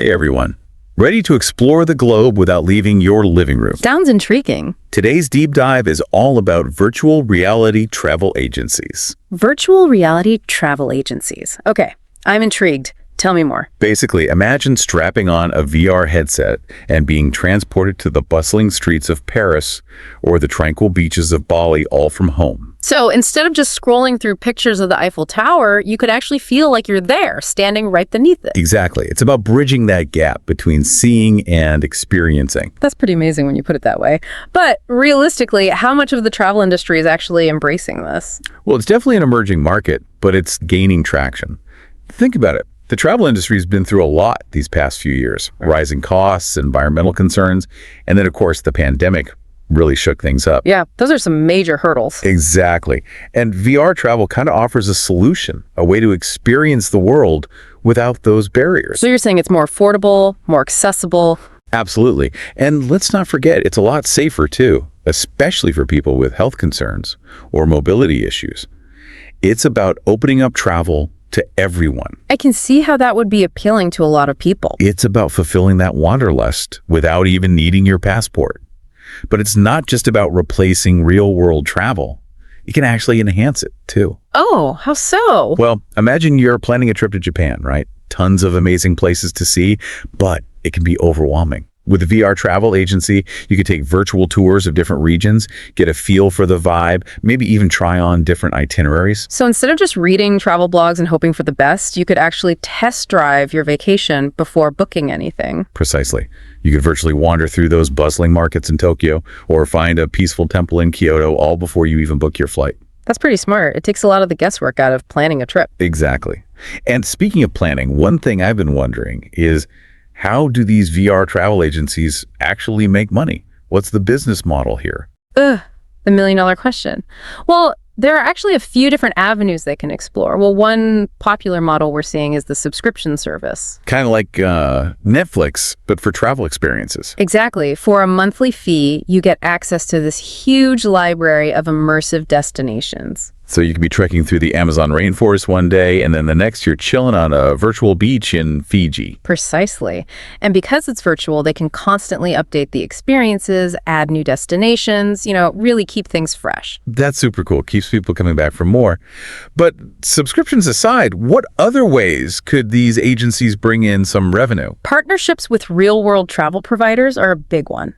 Hey everyone. Ready to explore the globe without leaving your living room? Sounds intriguing. Today's deep dive is all about virtual reality travel agencies. Virtual reality travel agencies. Okay, I'm intrigued. Tell me more. Basically, imagine strapping on a VR headset and being transported to the bustling streets of Paris or the tranquil beaches of Bali, all from home. So instead of just scrolling through pictures of the Eiffel Tower, you could actually feel like you're there, standing right beneath it. Exactly. It's about bridging that gap between seeing and experiencing. That's pretty amazing when you put it that way. But realistically, how much of the travel industry is actually embracing this? Well, it's definitely an emerging market, but it's gaining traction. Think about it. The travel industry has been through a lot these past few years. Rising costs, environmental concerns, and then, of course, the pandemic really shook things up. Yeah, those are some major hurdles. Exactly. And VR travel kind of offers a solution, a way to experience the world without those barriers. So you're saying it's more affordable, more accessible? Absolutely. And let's not forget, it's a lot safer too, especially for people with health concerns or mobility issues. It's about opening up travel to everyone. I can see how that would be appealing to a lot of people. It's about fulfilling that wanderlust without even needing your passport. But it's not just about replacing real-world travel. It can actually enhance it, too. Oh, how so? Well, imagine you're planning a trip to Japan, right? Tons of amazing places to see, but it can be overwhelming. With a VR travel agency, you could take virtual tours of different regions, get a feel for the vibe, maybe even try on different itineraries. So instead of just reading travel blogs and hoping for the best, you could actually test drive your vacation before booking anything. Precisely. You could virtually wander through those bustling markets in Tokyo or find a peaceful temple in Kyoto all before you even book your flight. That's pretty smart. It takes a lot of the guesswork out of planning a trip. Exactly. And speaking of planning, one thing I've been wondering is, how do these VR travel agencies actually make money? What's the business model here? The million-dollar question. Well, there are actually a few different avenues they can explore. Well, one popular model we're seeing is the subscription service. Kind of like Netflix, but for travel experiences. Exactly. For a monthly fee, you get access to this huge library of immersive destinations. So you could be trekking through the Amazon rainforest one day, and then the next you're chilling on a virtual beach in Fiji. Precisely. And because it's virtual, they can constantly update the experiences, add new destinations, really keep things fresh. That's super cool. Keeps people coming back for more. But subscriptions aside, what other ways could these agencies bring in some revenue? Partnerships with real-world travel providers are a big one.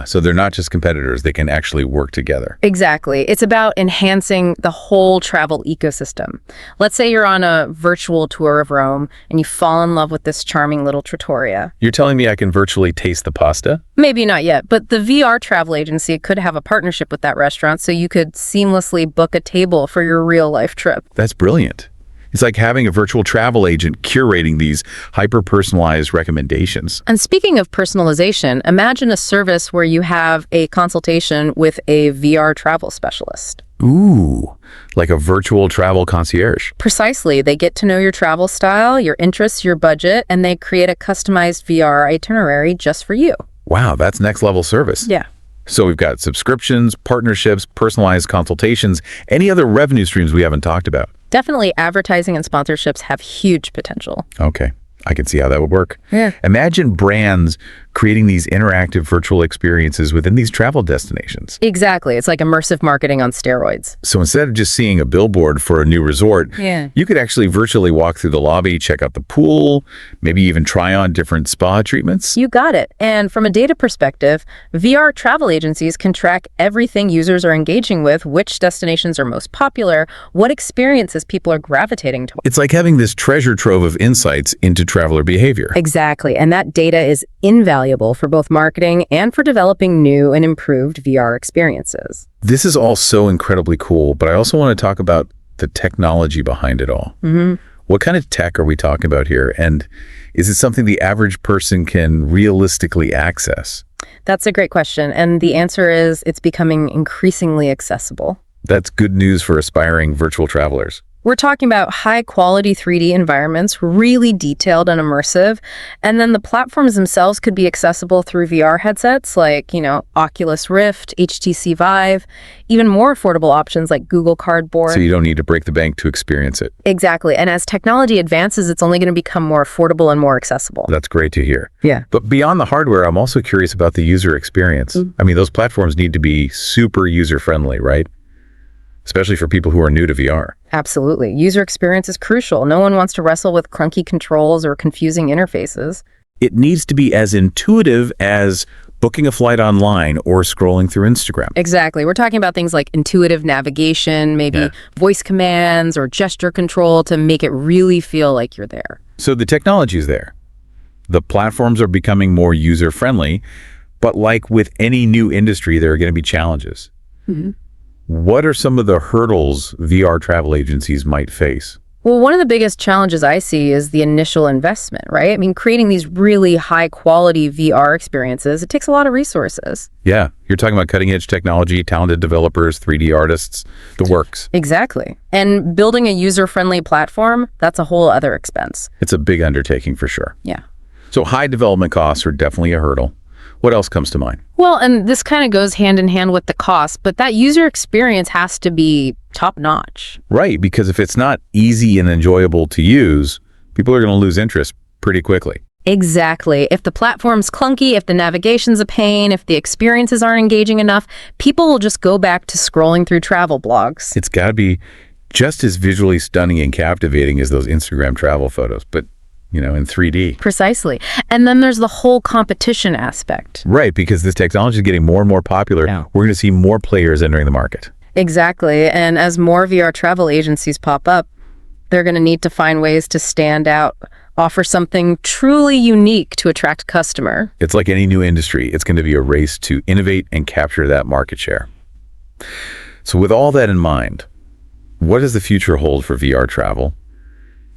So they're not just competitors. They can actually work together. Exactly. It's about enhancing the whole travel ecosystem. Let's say you're on a virtual tour of Rome and you fall in love with this charming little trattoria. You're telling me I can virtually taste the pasta? Maybe not yet, but the VR travel agency could have a partnership with that restaurant so you could seamlessly book a table for your real-life trip. That's brilliant. It's like having a virtual travel agent curating these hyper-personalized recommendations. And speaking of personalization, imagine a service where you have a consultation with a VR travel specialist. Ooh, like a virtual travel concierge. Precisely. They get to know your travel style, your interests, your budget, and they create a customized VR itinerary just for you. Wow, that's next level service. Yeah. So we've got subscriptions, partnerships, personalized consultations, any other revenue streams we haven't talked about? Definitely advertising and sponsorships have huge potential. Okay, I can see how that would work. Yeah. Imagine brands creating these interactive virtual experiences within these travel destinations. Exactly. It's like immersive marketing on steroids. So instead of just seeing a billboard for a new resort, Yeah. you could actually virtually walk through the lobby, check out the pool, maybe even try on different spa treatments. You got it. And from a data perspective, VR travel agencies can track everything users are engaging with, which destinations are most popular, what experiences people are gravitating toward. It's like having this treasure trove of insights into traveler behavior. Exactly. And that data is invaluable for both marketing and for developing new and improved VR experiences. This is all so incredibly cool, but I also want to talk about the technology behind it all. What kind of tech are we talking about here? And is it something the average person can realistically access? That's a great question. And the answer is it's becoming increasingly accessible. That's good news for aspiring virtual travelers. We're talking about high-quality 3D environments, really detailed and immersive, and then the platforms themselves could be accessible through VR headsets like, Oculus Rift, HTC Vive, even more affordable options like Google Cardboard. So you don't need to break the bank to experience it. Exactly. And as technology advances, it's only going to become more affordable and more accessible. That's great to hear. Yeah. But beyond the hardware, I'm also curious about the user experience. I mean, those platforms need to be super user-friendly, right? Especially for people who are new to VR. Absolutely. User experience is crucial. No one wants to wrestle with clunky controls or confusing interfaces. It needs to be as intuitive as booking a flight online or scrolling through Instagram. Exactly. We're talking about things like intuitive navigation, maybe voice commands or gesture control to make it really feel like you're there. So the technology is there. The platforms are becoming more user-friendly, but like with any new industry, there are going to be challenges. What are some of the hurdles VR travel agencies might face? Well, one of the biggest challenges I see is the initial investment, right? I mean, creating these really high-quality VR experiences, it takes a lot of resources. Yeah, you're talking about cutting-edge technology, talented developers, 3D artists, the works. Exactly. And building a user-friendly platform, that's a whole other expense. It's a big undertaking for sure. Yeah. So high development costs are definitely a hurdle. What else comes to mind? Well, and this kind of goes hand in hand with the cost, but that user experience has to be top-notch. Right, because if it's not easy and enjoyable to use, people are going to lose interest pretty quickly. Exactly. If the platform's clunky, if the navigation's a pain, if the experiences aren't engaging enough, people will just go back to scrolling through travel blogs. It's got to be just as visually stunning and captivating as those Instagram travel photos, but in 3D. Precisely. And then there's the whole competition aspect. Right, because this technology is getting more and more popular. Yeah. We're going to see more players entering the market. Exactly. And as more VR travel agencies pop up, they're going to need to find ways to stand out, offer something truly unique to attract customer. It's like any new industry. It's going to be a race to innovate and capture that market share. So with all that in mind, what does the future hold for VR travel?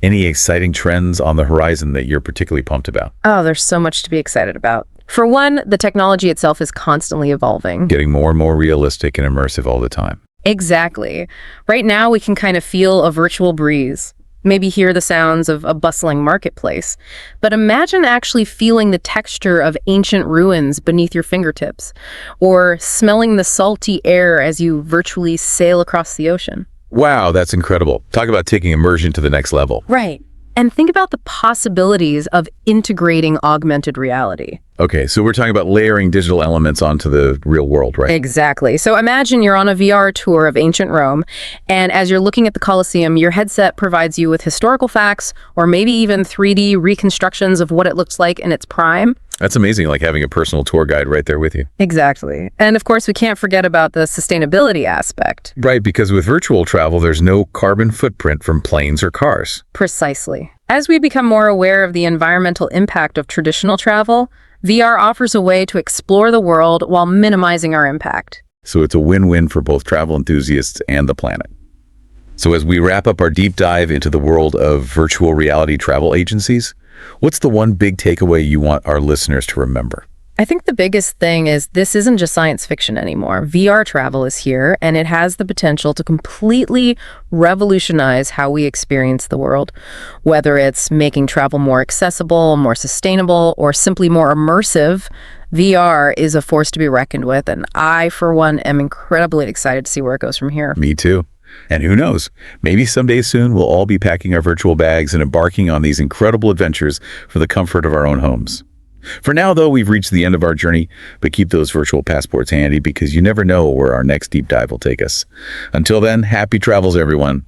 Any exciting trends on the horizon that you're particularly pumped about? Oh, there's so much to be excited about. For one, the technology itself is constantly evolving. Getting more and more realistic and immersive all the time. Exactly. Right now, we can kind of feel a virtual breeze, maybe hear the sounds of a bustling marketplace. But imagine actually feeling the texture of ancient ruins beneath your fingertips, or smelling the salty air as you virtually sail across the ocean. Wow, that's incredible. Talk about taking immersion to the next level. Right. And think about the possibilities of integrating augmented reality. Okay, so we're talking about layering digital elements onto the real world, right? Exactly. So imagine you're on a VR tour of ancient Rome, and as you're looking at the Colosseum, your headset provides you with historical facts, or maybe even 3D reconstructions of what it looks like in its prime. That's amazing, like having a personal tour guide right there with you. Exactly. And of course, we can't forget about the sustainability aspect. Right, because with virtual travel, there's no carbon footprint from planes or cars. Precisely. As we become more aware of the environmental impact of traditional travel, VR offers a way to explore the world while minimizing our impact. So it's a win-win for both travel enthusiasts and the planet. So as we wrap up our deep dive into the world of virtual reality travel agencies, what's the one big takeaway you want our listeners to remember? I think the biggest thing is this isn't just science fiction anymore. VR travel is here, and it has the potential to completely revolutionize how we experience the world. Whether it's making travel more accessible, more sustainable, or simply more immersive, VR is a force to be reckoned with, and I, for one, am incredibly excited to see where it goes from here. Me too. And who knows, maybe someday soon we'll all be packing our virtual bags and embarking on these incredible adventures for the comfort of our own homes. For now, though, we've reached the end of our journey, but keep those virtual passports handy because you never know where our next deep dive will take us. Until then, happy travels, everyone.